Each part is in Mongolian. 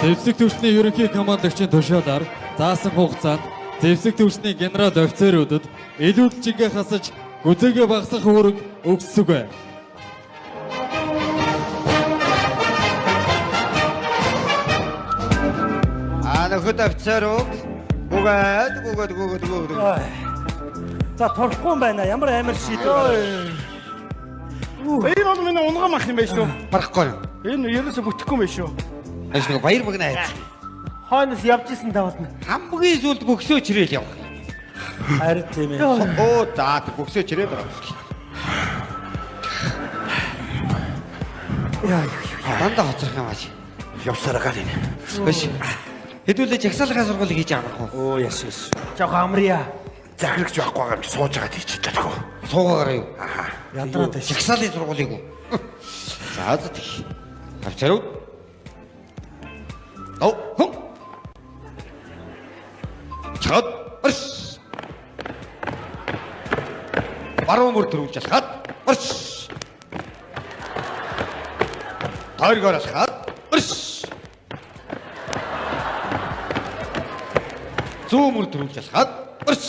Зэвсэг төвчний ерөнхий командогчийн тушаалаар заасан хугацаанд зэвсэг төвчний генерал офицеруудад илүү жингээ хасаж гүзээгээ багасгах үүрэг өгсөг. Нөхөд офицерууд гүгээд. За торхгүй юм байна. Ямар амар шийдвэр. Энэ бол миний унган мах юм байна шүү. Барахгүй. Энэ ерөөсө бүтэхгүй юм байна шүү. Эс нэг баяр магнаа. Хойноос явж исэн даваадна. Хамгийн сүүлд бөксөө чирэл яв. Харин тийм ээ. Оо за бөксөө чирэл байна. Яа. Дандаа хоцрох юм ааш. Явсараа гал энэ. Биш. Хэдүүлээ жагсаалгын сургуулийг хийж авах уу? Оо яш. Жог амрия. Захирагч байхгүй юм чи сууж байгаа тийч чадахгүй. Суугаараа юу? Ядраад байна. Жагсаалын сургуулийг үү? За за тэг. Офицерууд. Хөө. Чад. Арш. Баруун мөр төрүүлж алхаад. Арш. Тойргоор алхаад. Арш. Зүүн мөр төрүүлж алхаад. Арш.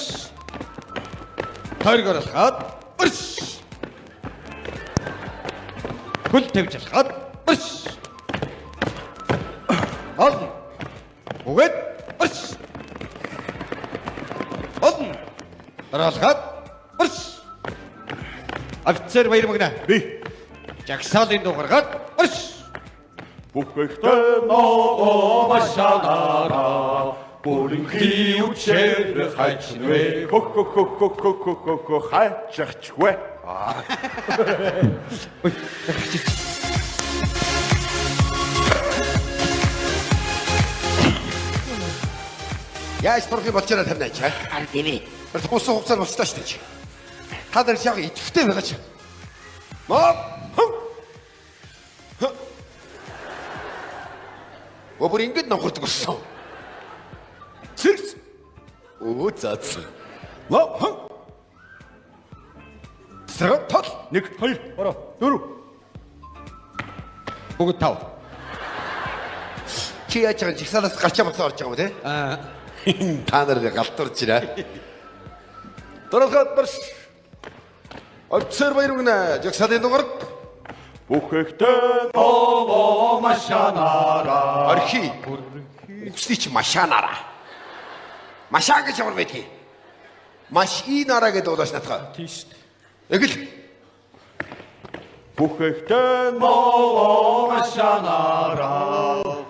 Тойргоор алхаад. Арш. Хөл тавьж алхаад. Арш. Олон. Үгээд. Арш. Олон. Дараалгаад. Арш. Офицер баяр магнаа. Би Жагсаалын дуу гаргаад. Арш. бүхэхтэн ногоо машанараа бүрэнхий үчээр хайчнвэ хо хайччихвэ. Яаж турхи болчихоо тавьнаа чи. Ар дивэ. Тус хугацаанд болчихлаа шүү дээ. Та нар яг идэвхтэй байгаа чи. Моо. Өөр ингэж нохордог болсон. Чирс. Оо цаац. Моо. Сэрэг тол. 1 2 3 4. Бүгд тав. Чи яаж байгаа жигсаалаас гарчаа бацаа орж байгаа юм те? Та нар галтурч ирээ. Дөрөвхөд барш. Офицер баяр өгнө. Жагсаалын дугаар. Бүхэхтэн ногоо машанараа. Архи. Үгсний чи машанараа. Машаа гэж ямар байдгийг. Машинараа гэдэг удаас натгаа. Тийм шүү дээ. Эгэл. Бүхэхтэн ногоо машанараа.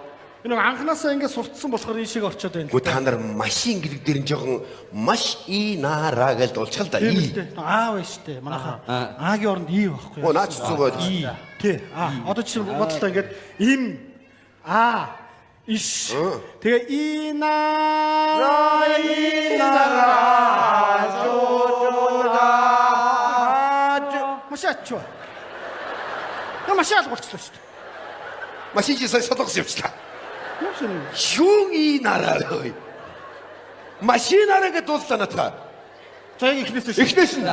Энэ анханасаа ингэ суртсан болохоор ийшээ орчод байна. Гү та нар машин гэдэг дээр нь жоохон маш инараа гэж дуулчихал да. Аа байна штэ. Манайхаа аагийн оронд ий байхгүй. Оо наач зүгөө. Тий. Одоо чи бодлоо ингээд им иш. Тэгээ инараа машаачва. Машаал болчихлоо штэ. Машин чи сая солонгос явчлаа. Юу инараа. Машинараа гэж дууллаа натаа. За яг ихнээс нь.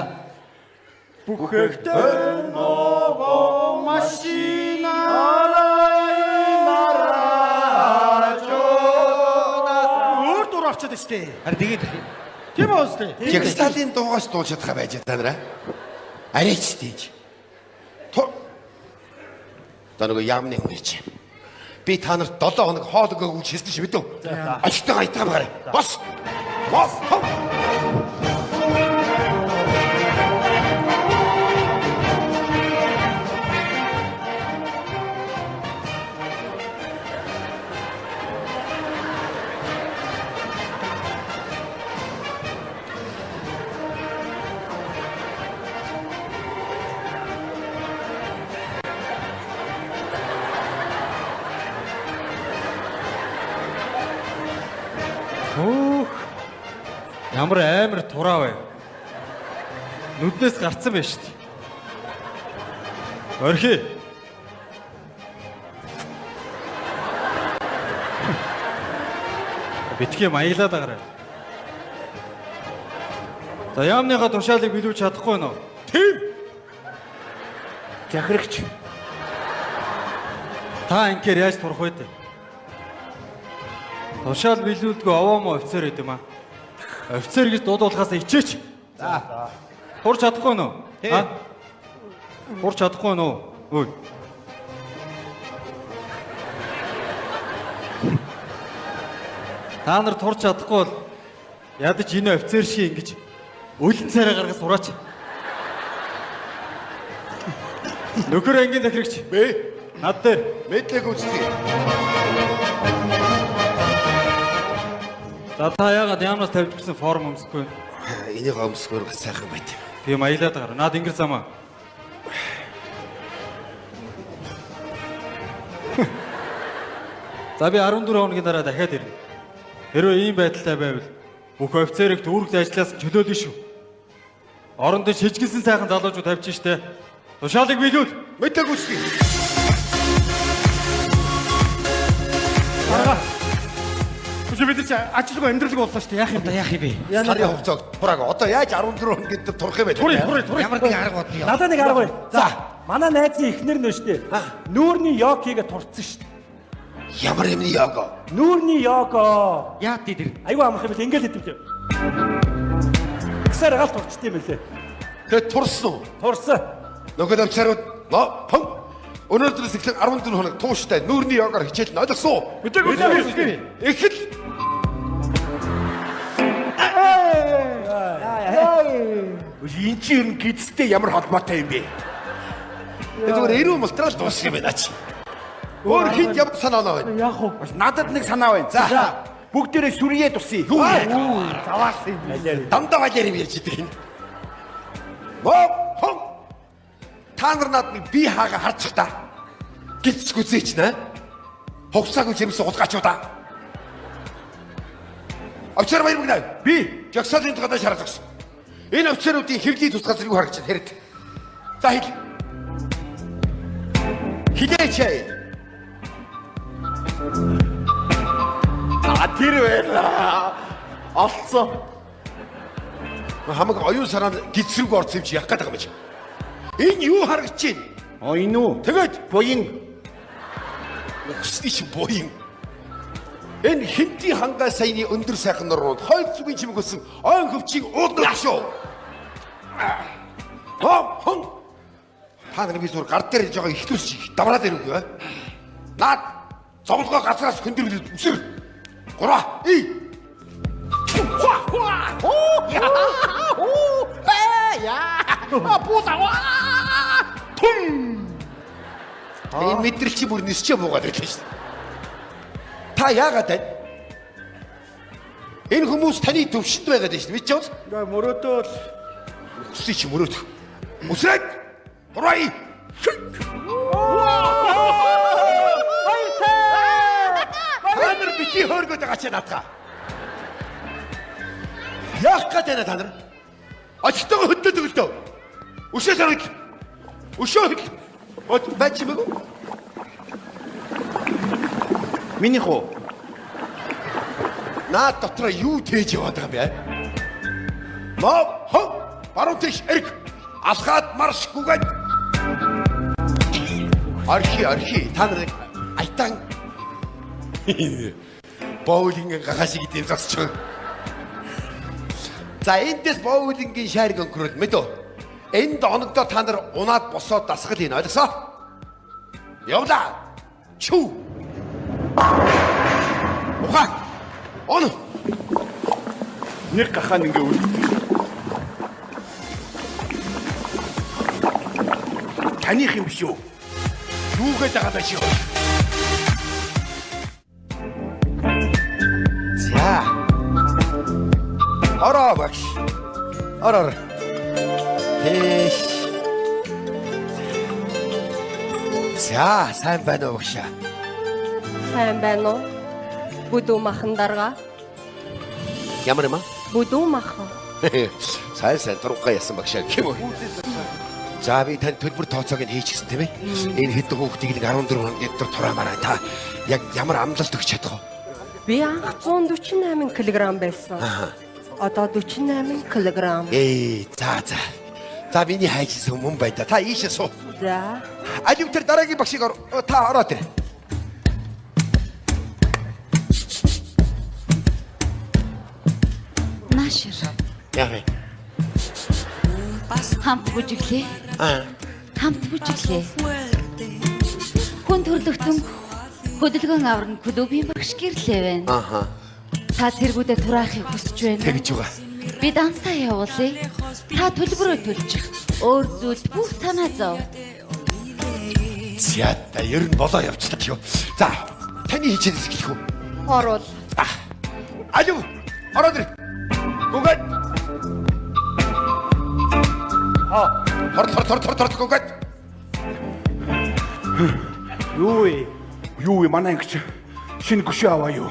Бүхэхтэн ногоо машинараа өөр дур авчаад штэ. Харин тэгээд Тийм үү штэ. Жагсаалын дуугаас дуулж чадхаа байж та нараа. Арайч тийж. Та нөгөө яамны хүн чи. Би та нарт 7 хоног хоол өгөөгүй хэлсэн шүү дээ. Ажилтаа айтгаа байгаарай. Бос. Ямар амар тураа вэ? Нүднээс гарцсан байж шүү дээ. Орхи. Битгий маяглаад агараа. За яамныхаа тушаалыг билүүж чадахгүй нөө. Тийм. Захирагч. Та ингээр яаж турах вэ? Тушаал билүүлдэггүй овоомоо офицер гэдэг юм аа. Офицер гэж дуудуулахаас ичээч. За. Хурж чадахгүй нөө? Хурж чадахгүй нөө? Үй. Та нар турч чадахгүй бол ядаж энэ офицер шиг ингэж өлөн царай гаргаж сураач. Нөхөр ангийн захирагч. Бэ? Над дээр. Мэдлэг үзтгий. За та яагаад яамнаас тавьж гисэн форм өмсөхгүй? Энийг өмсгөр сайхан байт. Тийм аялаад гар. Наад ингэр замаа. За би 14 хоногийн дараа дахиад ирнэ. Хэрвээ ийм байдалтай байвал бүх офицерыг дүүрэгт ажиллаас чөлөөлнө шүү. Орондоо шижгэлсэн сайхан залуучууд тавьчих штэ. Тушаалыг биелүүл. Мэдлэг үзтгий. Үгүй бид чи ажилгүй амьдралгүй боллоо шүү дээ. Яах юм да яах юм бэ? Сарын хугацааг турааг одоо яаж 14 хоногт турах юм бэ? Ямар нэг арга бодлоо. Надад нэг арга бай. За, манай найзын эхнэр нөө шүү дээ. Нүүрний йогигээ турцсан шүү дээ. Ямар юм яага? Нүүрний його. Яа тийдэр. Айгу амрах юм бэл ингээл хэвчээ. Гсээр гал турчт юм бэлээ. Тэгээ турсан уу? Турсан. Нөгөө амцарууд хон өнөөдрөөс эхлэн 14 хоног тууштай нүүрний йогоор хичээл нь ойлгосон уу? Мэдээгүй. Эхэл энэ чи ер нь гидстэй ямар холбоотой юм бэ? Зүгээр эрүү мултрал дуусах юм байна чи. Өөр хинт ямар санаа байна? Яах вэ? Надад нэг санаа байна. За. Бүгдээрээ сүрье тусъя. Заваас юм. Дандаа валер юм ярьж идэг юм. Хон та нар надад би хаага харчих та. Гидсгүй зээч нэ. Хогсаагүй чимсэн улгаачудаа. Офицер баяр мэгнэ. Би жагсаалын гадаа шаардлагасан. Энэ офицеруудын хэвлэлийг тусгаж юу харагч хэрэг. За хэл. Хилээч. Тэр байла. Олцсон. Хамаг оюун санаанд гидсрэг орсон юм чи яах гээд байгаа юм чи. Энэ юу харагч чинь? Энэ үү? Тэгээд Буян. өсний чи буян. Энэ хинти хангаа саяны өндөр сайхан нурууд хойд зүгийн чимэг өссөн ой хөвчийг уудаг шүү. Хон. Та нар би зур гар дээр жоо ихлүүс давраад ирвгүй аа. Наад зовлогоо газраас хөндөрлөд үсэр. Гура. Энэ мэдрэл чи бүр нисчээ буугаад ирлээ шүү. Та яагаад байна? Энэ хүмүүс таны төвшөнд байгаад байна шүү. Бид ч бол Мөрөөдөө өсөй чи мөрөөд. Үсрэг. Гурай. Та нар бити хөөргөд байгаа чи наатаа. Яах гэдэг та нар? Ажилтгаа хөдөлдөг л дөө. Өшөө саргал. Өшөө. От бач юм уу? Миний хоо. Наад дотроо юу тээж яваад байгаа юм бэ? Хон баруун тийш эрг. Алхаад марш гүгээд. Архи та нар айтан боулинг гахашиг идэв засч. За эндээс боулингийн шариг өнгөрөөд мэдөө. Энд оногдоо та нар унаад босоод дасгал ийн ойлгосоо? Явлаа. Чүү. Ухаа. Он. Нэг гахаан ингээ үлддэг. Таних юм биш үү? Юу гэж байгаа даа чи. За. Ороо багш. Ороо. Тэш. За, сайн байна уу багш? Сайн байна уу? Бүдүү махандарга. Ямар юм аа? Бүдүү махан. Сайн тургай ясан багш гэх юм уу? За би тань төлбөр тооцоог нь хийчихсэн тийм ээ. Энэ хэдэн хүүхдийг нэг 14 хоног дотор тураамаараа та яг ямар амлалт өгч чадах вэ? Би анх 148 кг байсан. Одоо 48 кг. За. За миний хайжсан юм байна да. Та ийшээ суу. За. Алив тэр дараагийн багшийг та ороод ир. Наашир. Яах вэ? Хамт бүжиглээ. Аа. Хамт бүжиглээ. Хүн төрлөختөн хөдөлгөөн аварна клубын багш гэрлээ байна. Ааха. Та тэргүүдэд тураахыг хүсэж байна. Тэгж байгаа. Би дансаа явуулъя. Та төлбөрөө төлчих. Өөр зүйл бүх санаа зов. За та ер нь болоо явчихлаа шүү. За таны хичээлээс эхлэх үү? Орвол. Алуу. Ороод ир. Гүгэд. Хор гүгэд. Юу вэ манай ангич шинэ гүшээ аваа юу?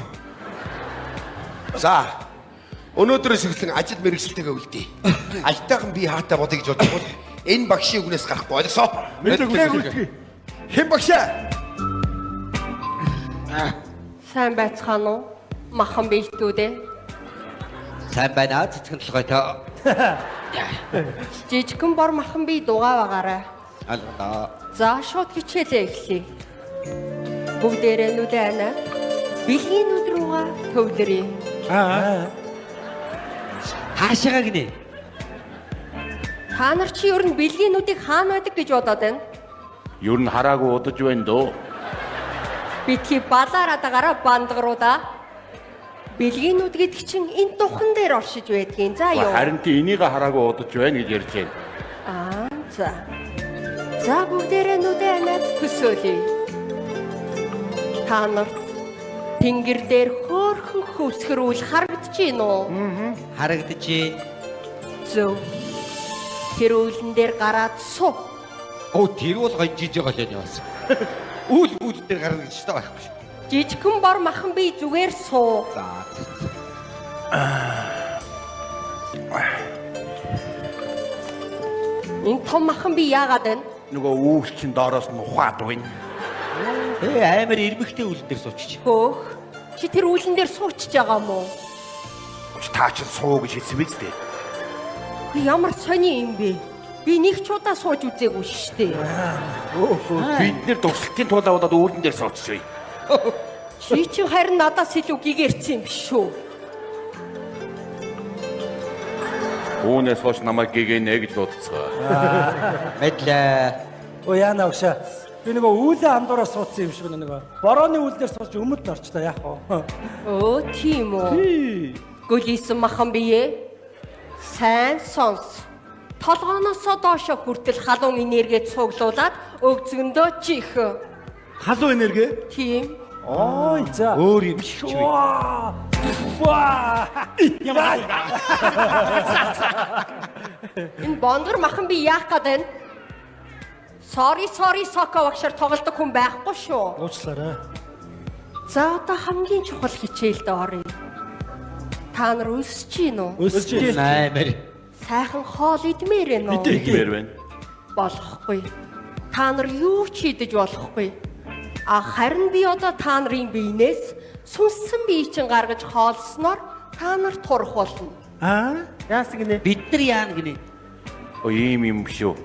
За. Өнөөдрөөс эхлэн ажил мэргэжилтэйгээ үлдээ. Аятайхан би хаатаа бодъё гэж бодож бол энэ багшийн үгнээс гарахгүй ойлгосоо. Мэдээгүй. Хэн багшаа? Сайн байцгаана уу? Махан бийтүүдээ. Сайн байна цэцгэн толгой тоо. Жижигхэн бор махан бий дугаа байгаарай. Алгаа. За шууд хичээлээ эхлэе. Бүгдээрээ нүдэ анаа. Бэлгийн нүд рүүгээ төвлөрье. Хаашаа гинэ? Та нар чи ер нь бэлгийн нүдийг хаана байдаг гэж бодоод байна? Юу н хараагүй удаж байна дөө. Битгий балаараадагаараа бандгаруудаа. Бэлгийн нүд гэдэг чинь энэ духан дээр оршиж байдгийн. За юу? Харин тий энийг хараагүй удаж байна гэж ярьж байна. Аа за. За бүгдээрээ нүдэ анаад төсөөлье. Та нарт тэнгэр дээр хөөрхөн хөвсгөрүүл харагдаж байна уу? Харагдаж байна. Зөв. Тэр үйлэн дээр гараад суу. Оо тэр бол гонжиж байгаа л юм яасан. Үйл дээр гарна гэж та байхгүй шүү. Жижигхэн бор махан би зүгээр суу. За. Энэ том махан би яагаад байна? Нөгөө үүс чин доороос нь ухаад байна. Амар ирмэгтэй үйл дээр суучиж. Хөөх. Чи тэр үйлэн дээр суучж байгаа мó? Та ч суу гэж хэлсэн биз дээ. Ямар сони юм бэ? Би нэг ч удаа сууж үзээгүй шүү дээ. Бид нэр дурсалтын тулд аваад үүлэн дээр суучихъя. Чи чинь харин надаас илүү гэгэрсэн юм биш үү? Үүнээс хойш намайг гэгэнэ гэж бодцгоо. Мэдлээ. Оо яана өгшө. Би нөгөө үүлээ андуураа суудсан юм шиг нөгөө. Борооны үйл дээр сууж өмд орчлоо яах вэ? Оо тийм үү. Гөлийсэн махан бие. Сайн сонс. Толгооноосоо доошо хүртэл халуун энерги цуглуулад өгзгөндөө чих. Халуун энерги? Тийм. Ой за. Өөр юм шиг ч вэ. Ваа! Ямар Энэ бондгор махан би яах гээд байна? Sorry соко багшаар тоглодог хүн байхгүй шүү. Уучлаарай. За одоо хамгийн чухал хичээлд оръё. Та нар өсөж гин үү? Өсөж Амар. Сайхан хоол идмээр байна уу? Идмээр байна. Болохгүй. Та нар юу ч идэж болохгүй. Харин би одоо та нарын биенээс сүнсэн бие чинь гаргаж хоолсноор та нар турах болно. Яасан гинэ? Бид нар яана гинэ? Оо ийм юм шүү.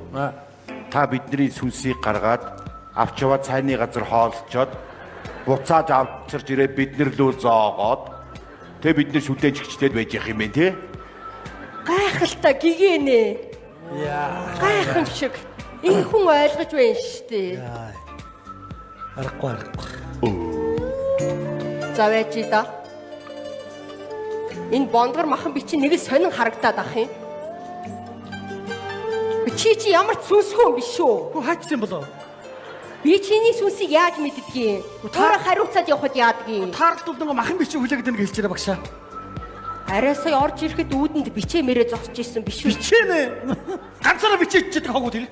Та бидний сүнсийг гаргаад авч яваад цайны газар хоолцоод буцааж авчирч ирээ биднэр лөө зоогоод тэг бид нар шүлээнчгчтэй байж явах юм бэ те? Гайхалтай гэгэнэ. Гайхамшиг. Энэ хүн ойлгож байна штэ. Арахгүй. За байж да. Энэ бондгор махан би чи нэг сонин харагдаад ах юм. Чи ямар ч сүнсгүй юм биш үү? Хаачсан болоо. Би чиний сүнсийг яаж мэддгийг? Өөрөө хариуцаад явахад яадгийг? Таардууд нөгөө махан бичиг хүлээгээд байна гэж хэлж байгаа багшаа. Арай сая орж ирэхэд үүдэнд бичээ мэрээ зогсож исэн биш үү? Бичээнэ. Ганцаараа бичээч чаддаг хогоо тэр.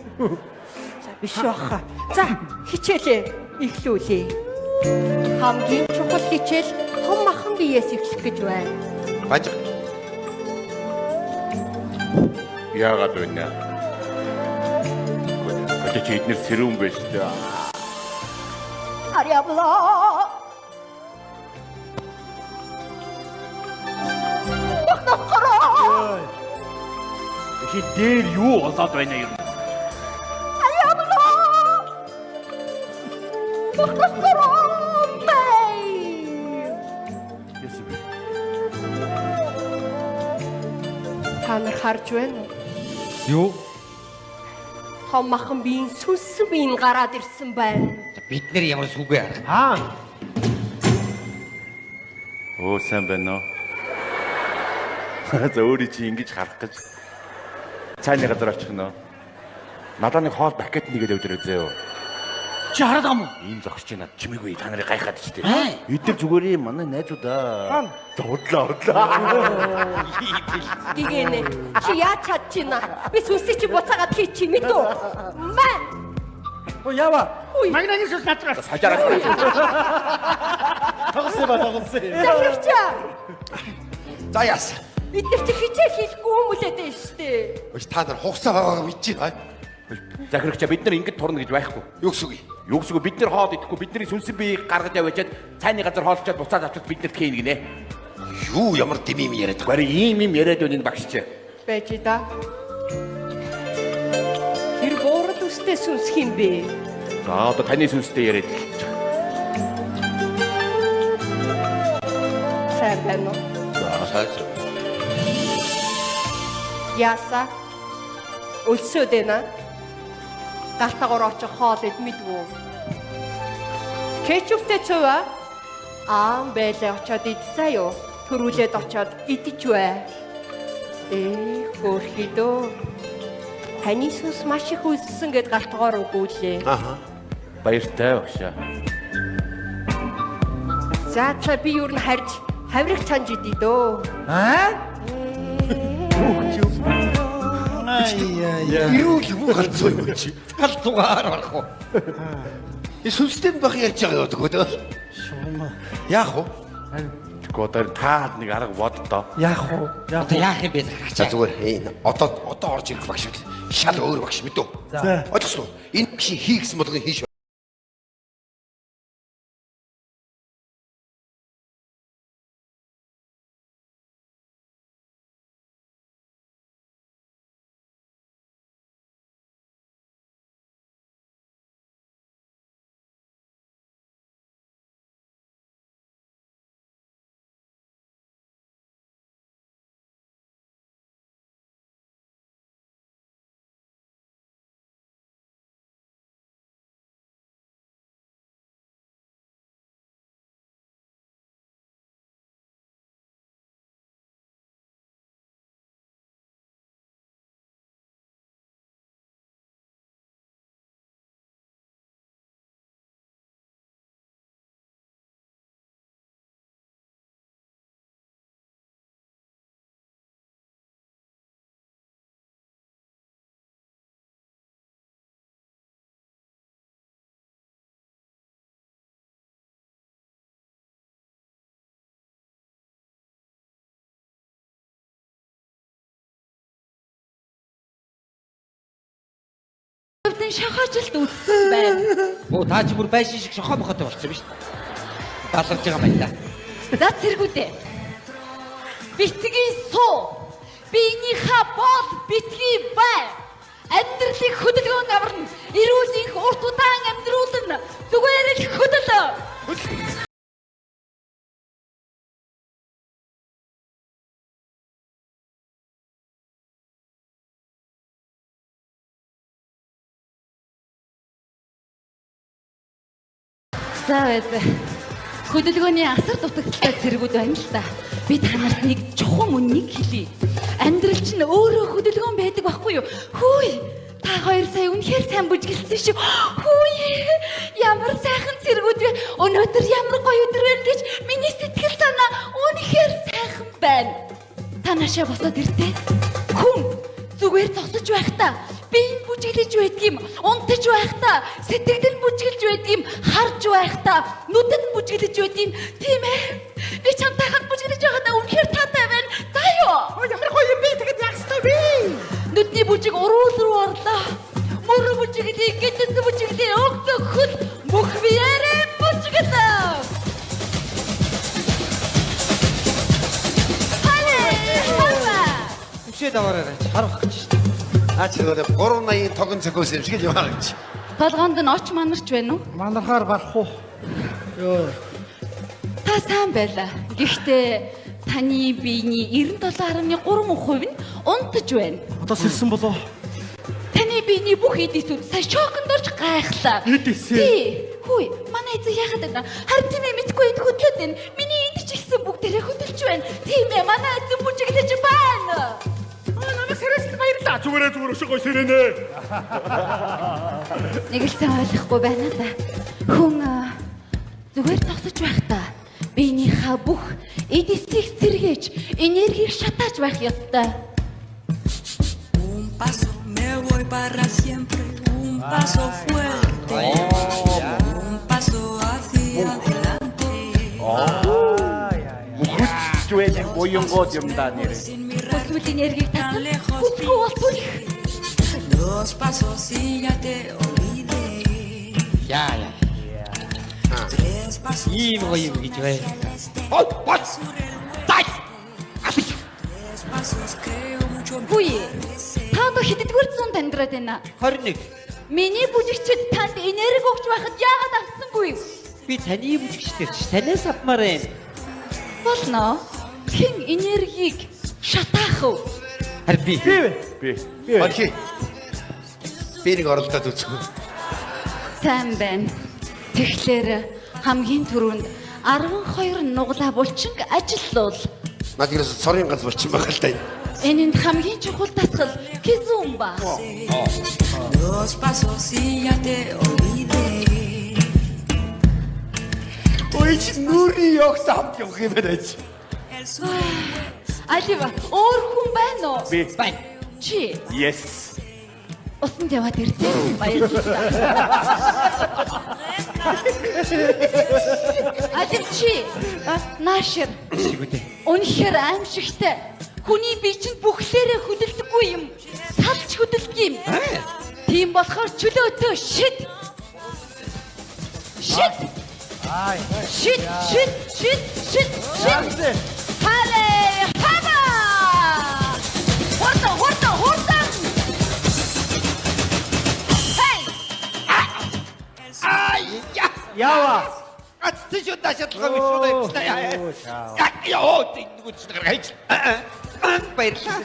За биш баха. За хичээлээ эхлүүлээ. Хамгийн чухал хичээл том махан биеэс эхлэх гэж байна. Баж. Яагаад вэ? Өдөр чи эднэр сэрүүн байж тээ. Ариаблаа. Чи дээр юу болоод байна юм? Та нар харж байна уу? Юу? Том махан биеийн сүнсэн биеийн гараад ирсэн байна. Бид нэр ямар сүгэ арга. Аа. Оо сайн байна уу? За өөрий чи ингэж харах гэж цааны газар очих нь. Надад нэг хоол пакет нэгээд өвдөр үзээ. Чи хараад ам уу? Ийм зогсож байна. Чимээгүй та нарыг гайхаад ч тийм. Эдгээр зүгээр юм манай найзуудаа. Зовдлаа. Гэгэнэ. Чи яаж чадчихна? Би сүнсээ чи буцаагаад хийчих мэд үү? Мэн. Оо ява. Магнаны сүс натраа. Хажаараа. Тоглосон ба тоглосон. Захирч. За яас. Бид нар чи хичээл хийхгүй юм үлээд байна шүү дээ. Өөч та нар хугацаа байгаагаа мэдчихэе. Захирагчаа бид нар ингэж турна гэж байхгүй. Юу гэсэн үг? Юу гэсэн үг бид нар хоол идэхгүй бидний сүнсэн биеийг гаргаж аваачаад цайны газар хоолчоод буцаад авчаад бид нарт хийн гинэ. Юу ямар дэмим яриад байгаа. Барин ийм яриад байна энэ багш чи. Байж да. Тэр боорд үстэй сүнсх юм бэ? За одоо таны сүнстэй яриад хэлчих. Сайн байна уу? За. Яса. Өлсөд байна. Галтагоор очих хоол идмэдвүү. Кечүптэй цуваа. Бэлээ очоод идцаа юу? Төрүүлээд очоод идэж бай. Хөөрхидөө. Таны сүнс маш их үлссэн гэд галтагоор өгүүлээ. Баяртай багшаа. За би юу н харж хаврыг чанж идэ дөө. Юу юм галзуу юм чи. Галзуугаар барах уу? Сүнстэй байх ярьж байгаа юу гэдэг. Яах вэ? Тэгвэл та нэг арга боддоо. Яах вэ? Одоо яах юм бэ? За зүгээр энэ одоо орж ирэх багш шал өөр багш мэдв. За. Ойлгосноо. Энэ багшийн хийгсэн болгон хийж Өвдөн шахаажилт үтсэн байна. Оо таа чи бүр байшин шиг шохоо мохотой болчихсон биз дээ. Даларж байгаа юм байна. За цэргүүдээ. Битгий суу. Биенийхээ бол битгий бай. Амьдралыг хөдөлгөөн аварна. Эрүүлэх урт удаан амьдруулна. Зүгээр л хөдөлөө. За байзаа. Хөдөлгөөний асар дутагдaltaй зэрэгүүд байна л да. Би та нарт нэг чухам үннийг хэлье. Амьдрал чинь өөрөө хөдөлгөөн байдаг байхгүй юу? Хөөе. Та хоёр сая үнэхээр сайн бүжгэлсэн шүү. Хөөе. Ямар сайхан зэрэгүүд вэ? Өнөөдөр ямар гоё өдөр вэ гэж миний сэтгэл санаа үнэхээр сайхан байна. Та нашаа босоод иртээ. Хүн зүгээр зогсож байхдаа биеийн бүжиглэж байдгийм, унтаж байхдаа сэтгэл нь бүжиглэж байдгийм, харж байхдаа нүдэд нь бүжиглэж байдгийм. Тийм ээ. Би чамтайхан бүжиглэж байхдаа үнэхээр таатай байна. За юу? Ямар гоё юм бэ тэгэд яахстай би. Нүдний бүжиг уруул руу орлоо. Мөрө бүжиглээ, гэдэс бүжиглээ, өгдө хөл бүх биеэрээ бүжиглээ. Үшээд аваарай. Харах гэж шүү. Аач нөгөө 380 тогон цогоос юм шиг юм аа гэж. Толгоонд нь оч манарч байна уу? Манархаар барах уу? Йоо. Та сайн байлаа. Гэхдээ Таны биений 97.3% нь унтаж байна. Одоо сэрсэн болоо. Таны биений бүх эдисүүд сая шоконд орж гайхлаа. Эдисээ? Тий. Хөөе, манай эзэн яагаад байна? Харин тийм ээ мэдгүй энэ хөдлөд байна. Миний энд ч ихсэн бүгдээрээ хөдөлж байна. Тийм ээ, манай эзэн бүжиглэж байна. Намайг сэрсэн баярлаа. Зүгээр өшөөгөө сэрэнэ. Нэг л сайн ойлгохгүй байна да. Хүн зүгээр зогсож байх та. Биенийхээ бүх эдисийг сэргээж, энергийг шатааж байх ёстой. Un paso me voy para siempre, un paso fuerte, un paso hacia adelante. Мөхөж байдаг буянгууд юм да нэр. Бүсгүй энергийг татах бүсгүй болтгүй. Dos pasos y ya te olvidé. Яа. Tres pasos Ийм гоё юм гэж бай. tres pasos creo mucho Хөөе. Та одоо хэддүгээр зуунд амьдраад байна? 21. Миний бүжигчид танд энерги өгч байхад яагаад авсангүй? Би таны бүжигчтэй ч танаас авмаар юм. Болно. Хэн энергийг шатаах вэ? Харин би. Би. Орхи. Би нэг оролдоод үзгүй. Сайн байна. Тэгэхээр хамгийн түрүүнд 12 нуглаа булчинг ажиллуул. Наад ерөөс цорын ганц болчих байгаа л да. Энэнд хамгийн чухал дасгал кизумба. dos pasos y ya te olvidé. Ой чи нүрийн ёгс авч явах юм байна чи. Алива, өөр хүн байна уу? Би. Бай. Чи Yes. усанд яваад ирсэн. Баярлалаа. Алив чи наашир. Чигүүдээ. Үнэхээр аимшигтай. Хүний бие чинь бүхлээрээ хөдөлдөггүй юм. Салж хөдөлдөг юм. Тийм болохоор чөлөөтөө шид. Шид. Шид. Хале, хава. Хорта. Хей. Ява. Атсиж удашатлага биш үү? Яа, тэгвэл чи гаргаж. Баярлалаа.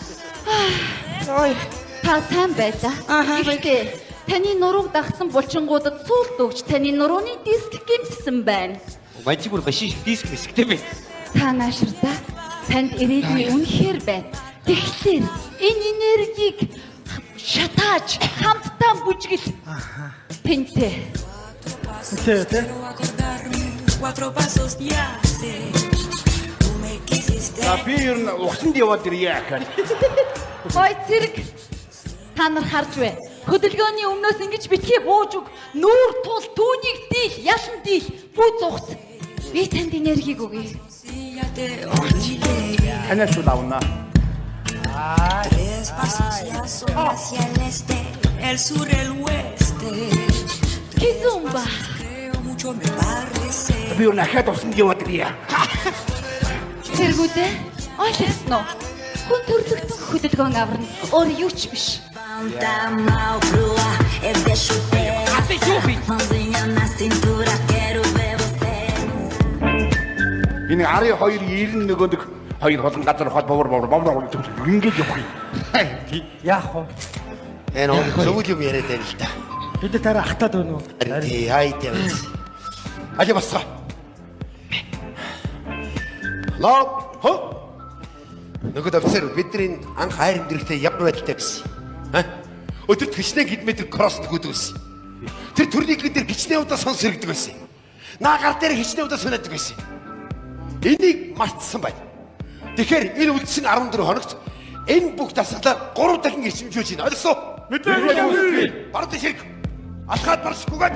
Ой, та сайн байлаа. Гэхдээ таны нурууг дагсан булчингуудад суулт өгч таны нурууны диск гэмтсэн байна. Мажи бүр башин диск мэсгтэй бэ. Та нааширда танд ирээдүй үнэхээр байна. Тэгэхээр энэ энергийг шатааж хамтдаа бүжгэл. Тэнтэй. Тэ. Cuatro pasos ya sé. Tú me quisiste. Би ер нь усанд яваад ирье гэхээр. Гой зэрэг та нар харж бай. Хөдөлгөөний өмнөөс ингэж битгий бууж өг. Нүүр тул түүнийг дийл, ялан дийл, бүү зүгт. Би танд энергийг өгье. Y ya te olvidé. Танаас л авна. Tres pasos ya son hacia el este, el sur, el oeste. Кизумба. Creo mucho me parece. Би өөр дахиад усанд яваад ирье. Тэргүүдээ ойлгосноо. Хүн төрлөختөн хөдөлгөөн аварна. Өөр юу ч биш. Fanta mal crua, es de chupeo. Mãozinha na cintura, quero ver você. Энэ 12 91 хоёр холон газар хот бовор ингэж явах юм. Яах вэ? Энэ ол зөв юм яриад байна л да. Бид тараа ахтаад байна уу? Харин тий хайд яваа. Ажи басгаа. Лоо. Хо. Нөгөө дэвсэр бидний анх хайр амьдрахтай ямар байдалтай байсан. Өдөрт хичнээн километр кросс тгүүдээс. Тэр төрлийн дээр хичнээн удаа сонс хэрэгдэг байсан. Наагаар дээр хичнээн удаа сонирдог байсан. Энийг мартсан байна. Тэгэхээр энэ үлдсэн 14 хоногт энэ бүх дасгалаар 3 дахин ирчимжүүлж байна. Ойлгосон уу? Мэдээ. Баруун дэш хэрэг. Алхаад баршгүйгээр.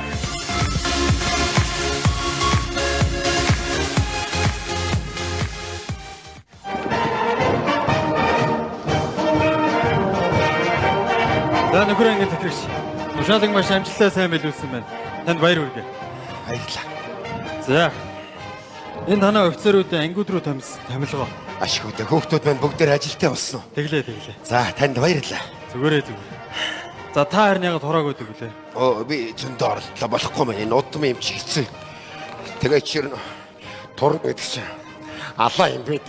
За нөхөр ангид тэтгэгч. Ушаалаг маш амжилттай сайн билүүлсэн байна. Танд баяр хүргэе. Баярлалаа. За. Энэ танаа офицеруудын ангиуд руу томилгоо. Ашигтай хүүхдүүд маань бүгдээр ажилтаа болсон уу? Тэглээ. За танд баярлалаа. Зүгээр. За та харин яг турааг өгдөг үлээ. Оо би зөндөө орлоо болохгүй мэн. Энэ удам юм чи хэцүү. Тэгээ чи ер нь тур гэдэг чинь алаа юм бэ?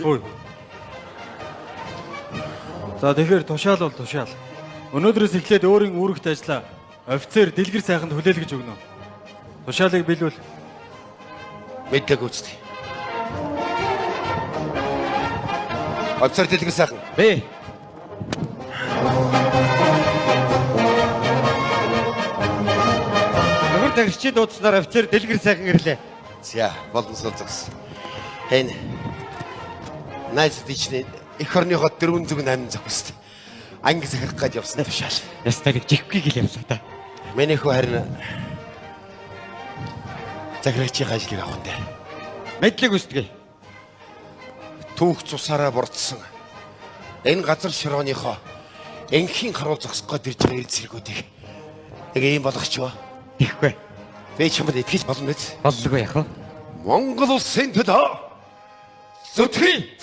За тэгэхээр тушаал бол тушаал. Өнөөдрөөс эхлээд өөрийн үүрэгт ажиллаа. Офицер дэлгэр сайханд хүлээлгэж өгнө. Тушаалыг биелүүл. Мэддэг үстэй. Офицер дэлгэр сайхан. Бэ. Нөхөр тагчид дуудснаар офицер дэлгэр сайхан ирлээ. За, болон сонсогс. Энэ найз дичний эх орныхоо 408 зохист. Анги захирах гэж явсан тушаал. Ястаа нэг жиггүй гэл явсан та. Миний хүү харин захирагчийн ажлыг авах нь. Мэдлэг үстгээ. Түүх цусаараа бурдсан. Энэ газар широоныхоо энхийн харуул зогсох гээд ирж байгаа зэргүүдийг нэг юм болгоч юу? Ихгүй. Би чамд итгэж болно биз? Боллого яах вэ? Монгол улсын төлөө зүтгэе.